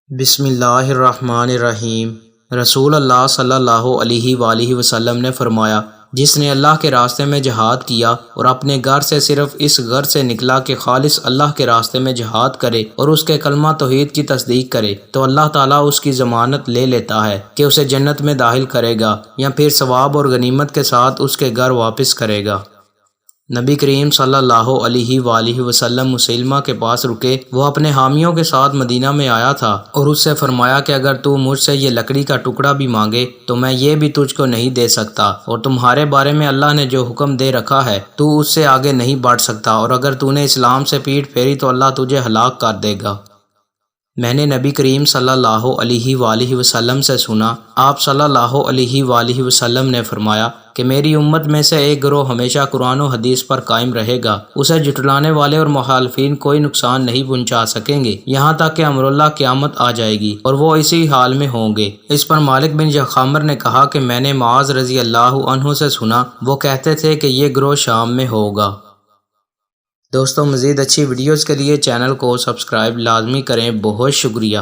بسم اللہ الرحمن الرحیم۔ رسول اللہ صلی اللہ علیہ وآلہ وسلم نے فرمایا، جس نے اللہ کے راستے میں جہاد کیا اور اپنے گھر سے صرف اس غرض سے نکلا کہ خالص اللہ کے راستے میں جہاد کرے اور اس کے کلمہ توحید کی تصدیق کرے، تو اللہ تعالیٰ اس کی ضمانت لے لیتا ہے کہ اسے جنت میں داخل کرے گا یا پھر ثواب اور غنیمت کے ساتھ اس کے گھر واپس کرے گا۔ نبی کریم صلی اللہ علیہ وآلہ وسلم مسیلمہ کے پاس رکے۔ وہ اپنے حامیوں کے ساتھ مدینہ میں آیا تھا اور اس سے فرمایا کہ اگر تو مجھ سے یہ لکڑی کا ٹکڑا بھی مانگے تو میں یہ بھی تجھ کو نہیں دے سکتا، اور تمہارے بارے میں اللہ نے جو حکم دے رکھا ہے تو اس سے آگے نہیں بڑھ سکتا، اور اگر تو نے اسلام سے پیٹھ پھیری تو اللہ تجھے ہلاک کر دے گا۔ میں نے نبی کریم صلی اللہ علیہ وآلہ وسلم سے سنا، آپ صلی اللہ علیہ وآلہ وسلم نے فرمایا کہ میری امت میں سے ایک گروہ ہمیشہ قرآن و حدیث پر قائم رہے گا، اسے جھٹلانے والے اور مخالفین کوئی نقصان نہیں پہنچا سکیں گے یہاں تک کہ امر اللہ قیامت آ جائے گی، اور وہ اسی حال میں ہوں گے۔ اس پر مالک بن جخامر نے کہا کہ میں نے معاذ رضی اللہ عنہ سے سنا، وہ کہتے تھے کہ یہ گروہ شام میں ہوگا۔ دوستو، مزید اچھی ویڈیوز کے لیے چینل کو سبسکرائب لازمی کریں۔ بہت شکریہ۔